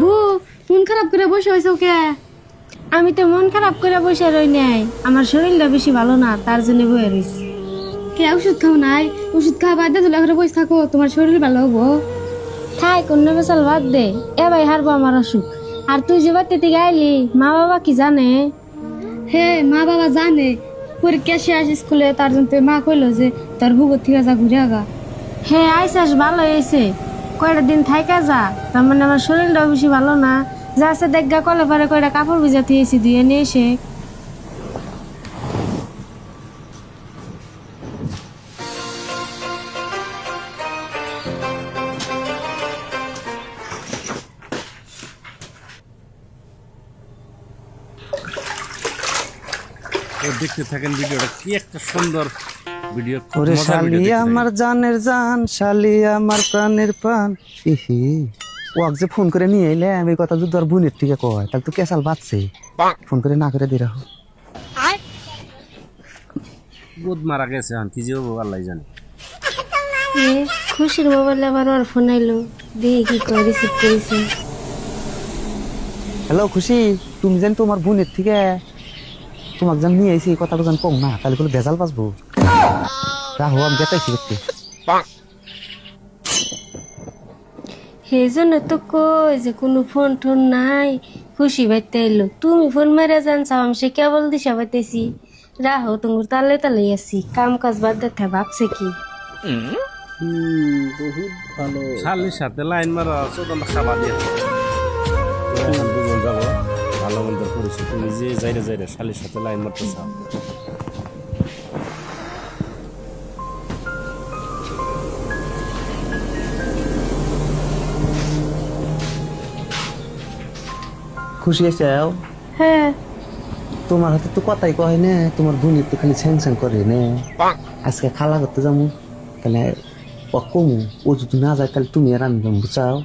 বু মন খারাপ করে বসে হয়েছে ওকে। আমি তো মন খারাপ করে বসে রই নাই, আমার শরীরটা বেশি ভালো না, তার জন্য বয়ে রইছি। কে ওষুধ খাও নাই? ওষুধ খাওয়া বাদ দিয়ে ঘরে বসে থাকো, তোমার শরীর ভালো হবো। থাই কোন বেসাল বাদ দে, এ ভাই হারবো আমার অসুখ। আর তুই যে বাড়িতে থেকে আইলি, মা বাবা কি জানে? হে মা বাবা জানে, পরীক্ষা শেষ স্কুলে, তার জন্য তোর মা কইলো যে তোর বুকুর থেকে যা ঘুরে আগা। হ্যাঁ আইসাস, ভালো হয়েছে, কয়টা দিন থাইকা যা। তার মানে আমার শরীরটাও বেশি ভালো না, যা আছে দেখা কলে পারে কয়টা কাপড় ভিজাতে এসে ধুয়ে নিয়ে এসে। দেখতে থাকেন ভিডিওটা, কি একটা সুন্দর ভিডিও। ওরে শালি আমার জানের জান, শালি আমার প্রাণের প্রাণ। ইহি ওয়াক যে ফোন করে নিয়ে এলে আমি কথা যদি আর বোনের থেকে কয় তাহলে তো কেসাল বাঁচছে। ফোন করে না করে দিয়ে রাখো। বুধ মারা গেছে, কি যে হবো আল্লাহ জানে। খুশির মোবাইলে আবার ওর ফোন আইলো, দেখি কি করে রিসিভ করেছে। হ্যালো খুশি, তুমি জান তোমার বোনের থেকে তোমাকে যেন নিয়ে এসে এই কথাটা যেন কম না, তাহলে কোনো ভেজাল বাঁচবো। রাহো আমি গেতাইছি দেখতে। সেই জন্য তো কই যে কোনো ফোন টোন নাই, খুশি বাইতে এলো। তুমি ফোন মেরে জানছাও, আমি সে কেবল দিশা পাইতেছি। রাহো তোমার তালে তালে আছি, কাম কাজ বাদ দেখতে ভাবছে কি। বহুত ভালো শালির সাথে লাইন মারা চোদন খাবার দিয়ে দুজন যাবো। ভালো মন্দ করেছো তুমি, যে যাইরে যাইরে শালির সাথে লাইন মারতে চাও। খুশি এসেও? হ্যাঁ তোমার হাতে তো কথাই কয় না, তোমার বোনের তো খালি ছ্যাং ছ্যাং করে না। আজকে খালা করতে যাবো, তাহলে ও কমু, ও যদি না যায় তাহলে তুমি আর আমি যাবো, বুঝাও।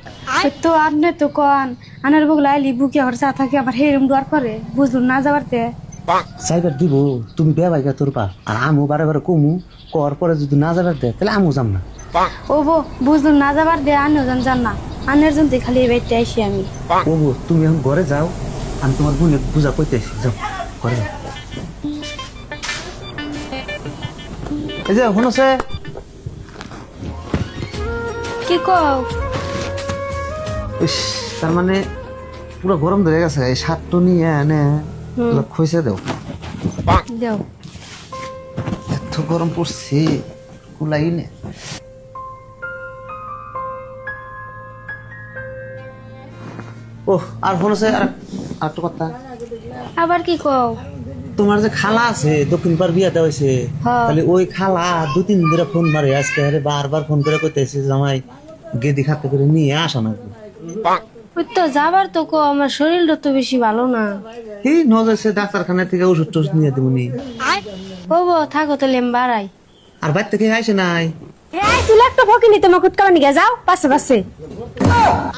তো আপনি তো কন আনার বগুলা আইলি বুকে আমার চা থাকে, আবার হেরম ডোয়ার করে বুঝলুম না যাবারতে। সাইবার দিব, তুমি বে বাইকা তোরবা, আর আমু বারে বারে কমু, কর পরে যদি না যাবার দে তাহলে আমু যাম না। ও বো বুঝলুম না যাবার দে, আনিও জান না, আনের জন্য খালি এই বাড়িতে আইসি আমি। ও তুমি এখন ঘরে যাও, আমি তোমার বোনে বুঝা কইতে আসি, যাও ঘরে যাও। এই যে শুনছে কি কও? ইস, তার মানে পুরো গরম ধরে গেছে, এই শার্ট নিয়ে এনে খইছে দেও। দেও। এত গরম পড়ছে কুলাই নে। ও আর শুনছে আর একটা কথা, আবার কি কও? তোমার যে খালা আছে দক্ষিণ পার বিয়াতে হয়েছে, হ্যাঁ। তাহলে ওই খালা 2-3 দিন ধরে ফোন মারে, আজকে আরে বারবার ফোন করে কইতেছে জামাই গেদি খাতে করে নিয়ে আসা না। ওই তো যাবার তো কো, আমার শরীরটা তো বেশি ভালো না। এই নজরছে ডাক্তারখানা থেকে ওষুধ টষুধ নিয়ে দেবনি। ও বো থাকো তাহলে আমি বাড়াই। আর বাইর থেকে আইসে নাই? একটা ফকিনি তোমার কুটকালা নিয়ে যাও, পাশে পাশে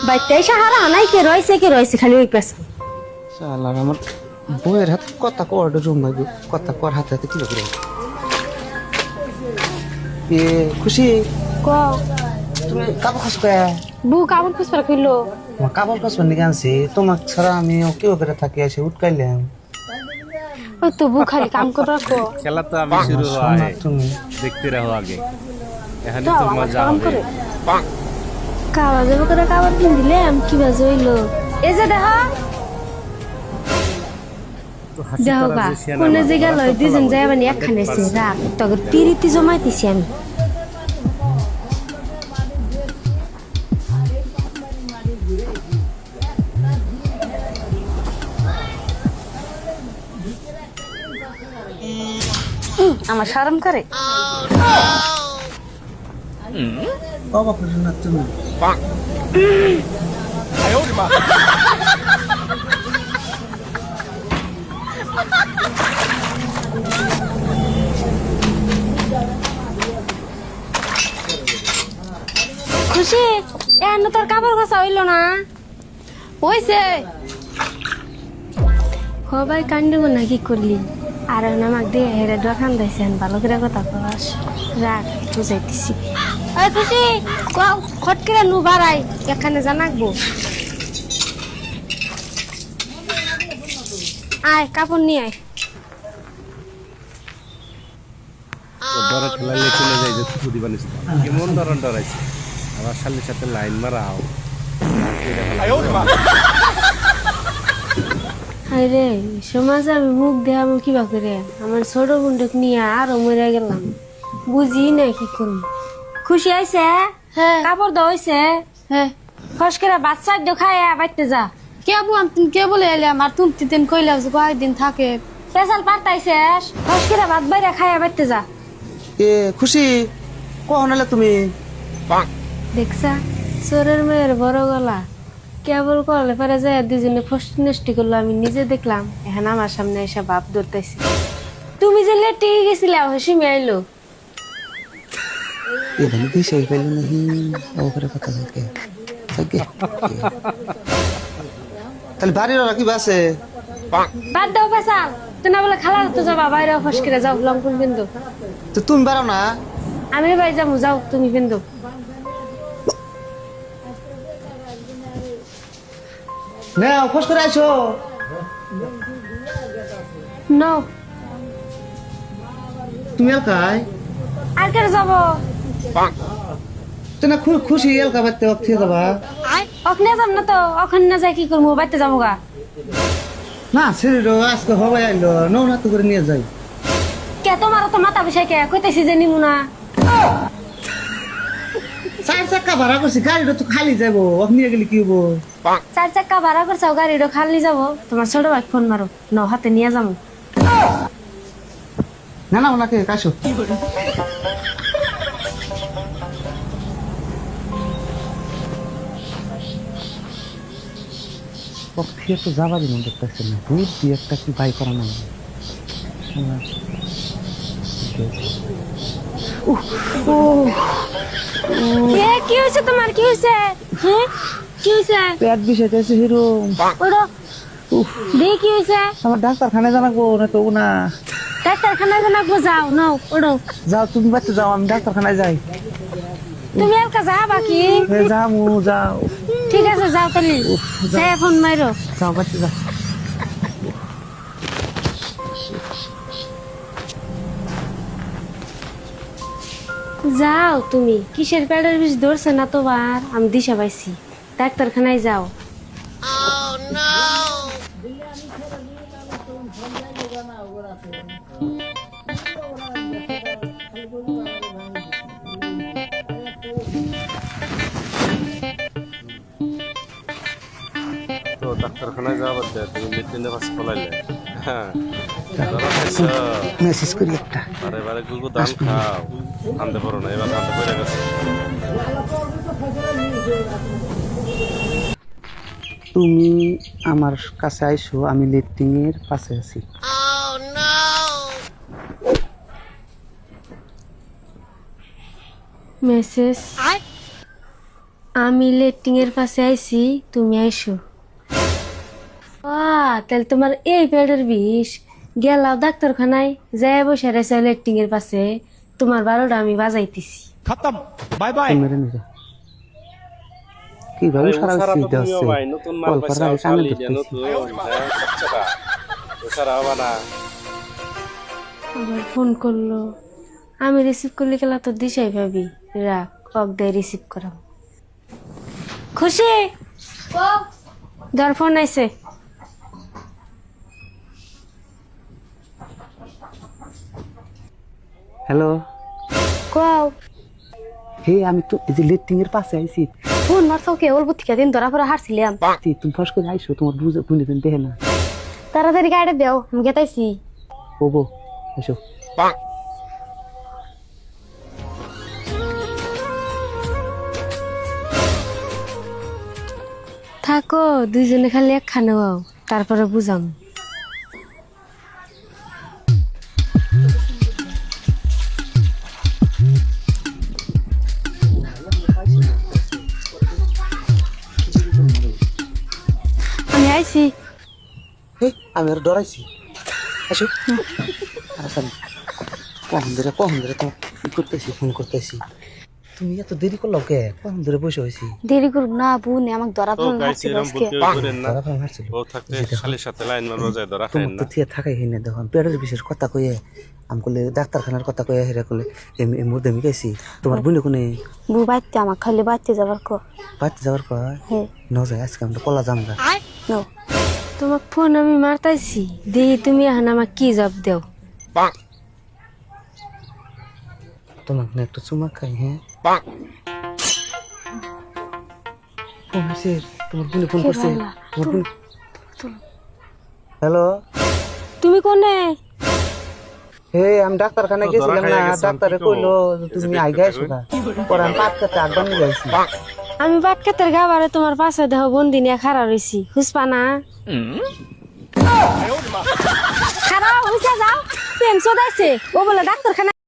বাইতে এসে হারা নাই, কে রয়েছে খালি ওই পাশে। শালার আমার বইয়ের হাত কথা কর রুম ভাই, কথা কর হাতে হাতে কি করে। এ খুশি কও। তুমি কাপড় খসবে? বু কাপড় খুঁজবার কইলো। তোমার কাপড় খসবার নিয়ে আনছি, তোমার ছাড়া আমি কেউ করে থাকি, এসে উঠকাইলাম। ওই তো বু খালি কাম করে রাখো। খেলা তো আমি শুরু হয়, তুমি দেখতে রাখো আগে, এখানে তো মজা হবে। কাবা যাবো করে কাবার কিন দিলাম, কি বাজে হইলো। এই যে দেখো দেখো গা কোন জায়গা লয়, দুজন যায় মানে একখানে আছে রাত, তখন পিরিতি জমাইতেছি আমি। আমার শরম করে। বাবা খুশি না তুমি? খুশি এখনো তোর কাপড় খসা হইলো না? হইছে সবাই কান্ডব না, কি করলি? আর আমাক দিয়ে হেরে দোকান দিয়েছেন, ভালো করে কথা কস, রাখ বুঝাইতেছি। ওই খুশি কও খট করে নু বাড়াই, এখানে জানাকবো। আয় কাপড় নিয়ে আয়। ডরে ঠেলাইলে চলে যাই যে তুই দিবা নিস কেমন ধরন ডরাইছে আমার শালির সাথে লাইন মারাও আরে সমাজে আমি মুখ দেখাবো কিবা করে, আমার ছোট বোনটাক নিয়ে আরো মরে গেলাম, বুঝি না কি করব। খুশি আইছে? হ্যাঁ কাপড় দেওয়া হয়েছে? হ্যাঁ ফস করে বাচ্চা খায় বাইতে যা। কে আবু তুমি কে বলে এলে আমার তুমি দিন কইলাম যে কয়েকদিন থাকে। পেশাল পাল্টাইছে, ফস করে ভাত বাইরে খায় বাইতে যা। এ খুশি কখন এলে তুমি? দেখছা চোরের মেয়ের বড় গলা, কেবল করলে পরে যায় দুজনে ফষ্টি নষ্টি করলো, আমি নিজে দেখলাম। এখন আমার সামনে এসে বাপ ধরতেছি। তুমি যে লেটে গেছিলে হসিমে আইলো। এখানে দিশাই পেল নাকি ওপরে কথা থাকে থাকে তাহলে বাড়ির ওরা কি বাসে? বাদ দাও পেশাল, তুই না বলে খালা তো যাবা বাইরে ফস করে যাও লঙ্কুন বিন্দু। তো তুমি বেড়াও না? আমি বাই যাবো, যাও তুমি বিন্দু। না ফস করে আইসো। নাও তুমি এলকায় আর কে যাবো? তো না খুশি এলকা বাড়তে অক্ষে যাবা? ওখানে যাম না তো, ওখানে না যাই কি করবো, বাইতে যাবো গা। না শরীর আজকে হবাই আইলো নৌনা তো করে নিয়ে যাই। কে তোমার তো মাথা বিষয় কে কইতেছি যে নিমু না। চার চাক্কা ভাড়া করছি গাড়িটা তো খালি যাবো নিয়ে গেলে কি হবো? 4 চাক্কা ভাড়া করছো, গাড়িটা খালি যাবো। তোমার ছোট ভাই ফোন মারো, ন হাতে নিয়ে যাবো। না না ওনাকে কাশো পক্ষে তো যাবারই মন দেখতেছে না, দুধ দিয়ে একটা কি বাই করা না। কি হয়েছে তোমার, কি হয়েছে? হ্যাঁ কি হয়েছে? পেট বিষয়টা হিরো ওড়ো দেখি কি হয়েছে? আমার ডাক্তারখানায় জানাবো না তো না। ডাক্তারখানায় জানাবো, যাও নাও ওড়ো। যাও তুমি বাচ্চা যাও, আমি ডাক্তারখানায় যাই। তুমি এলকা যাবা কি? যাও যাও ঠিক আছে যাও তাহলে, যাই ফোন মারো। যাও বাচ্চা যাও। যাও তুমি, কিসের প্যাডের বিষ ধরছে না তোমার? আমি দিশা পাইছি, ডাক্তারখানায় যাও। তো ডাক্তারখানায় যাওয়ার দে তুমি লেট্রিনে পাশে পলাইলে হ্যাঁ মেসেজ করি একটা। আরে বারে গুগু দান খাও আনতে পারো না, এবার আনতে পেরে গেছে। তুমি আমার কাছে আইসো, আমি লেট্রিং এর পাশে আছি। মেসেজ, আমি লেট্রিং এর পাশে আইছি, তুমি আইসো। তাহলে তোমার এই পেটের বিষ, গেলাও ডাক্তারখানায়, যাই বসে রয়েছে লেট্রিং এর পাশে, তোমার 12টা আমি বাজাইতেছি। खत्म बाय बाय মেরে নিবে কিভাবে সারা সিট আছে ভাই নতুন মাল কল পাইছে করার কানে শালি ধরতেছি। নতুন চকচকা ওসারা বানা আবার ফোন করলো, আমি রিসিভ করলে গেলা তো দিশাই ভাবি, রাখ কক দিয়ে রিসিভ করাম। খুশি ধর ফোন আইছে। হ্যালো কও হে আমি তো এই যে লেট্রিং এর পাশে আইছি। ফোন মারছো কে? অল্প থেকে দিন ধরা পরে হারছিলাম। তুমি ফস করে আইসো, তোমার বুঝে বুঝে দিন দেখে না। তাড়াতাড়ি গাড়ি দেও, আমি গেতাইছি। ওগো আইসো। থাকো দুইজনে খালি একখানে হও, তারপরে বুঝাম। আমি আইছি। আমি আর ডরাইছি। আইসো আচ্ছা কখন ধরে তো করতেছি, ফোন করতেছি। তুমি এত দেরি করলো কে? কখন ধরে বসে হয়েছি? দেরি করুক না বোন আমাকে ধরা তো ফেলান গাইছি হাঁটছিল এরকম আজকে বলতে করেন না ধরা ফেলা মারছিল। ও থাকতে শালির সাথে লাইন মারবো যায় ধরা খায় তোমার না তো থিয়ে থাকাই হিনে দেখো পেটের বিশেষ কথা কয়ে আমি করলে ডাক্তারখানার কথা কয়ে হেরা করলে এমনি মধ্যে আমি গেছি তোমার বোনে কোনে বউ বাইতে আমার খালি বাইতে যাবার ক বাড়তে যাওয়ার পর হ্যাঁ ন যায় আজকে আমরা কলা জামগা নো তোমাকে ফোন আমি মারতাইছি দেখি তুমি এখন আমার কি জব দেও। তোমার না একটু চুমা খাই হ্যাঁ ফোন হয়েছে তোমার বোনে ফোন করছে তোমার বোনে হ্যালো তুমি কোনে? হে আমি ডাক্তারখানায় গেছিলাম না ডাক্তারে কইলো যে তুমি আইগা আইছো না পরে আমি পাট কাটতে আড্ডা নিয়ে যাইছি আমি বাটকাতের গাবারে তোমার পাশে দেহ বন্দি নিয়ে খাড়া রইছি হুসপা না খারাপ হইছে যাও প্রেম চোদাইছে ও বলে ডাক্তারখানা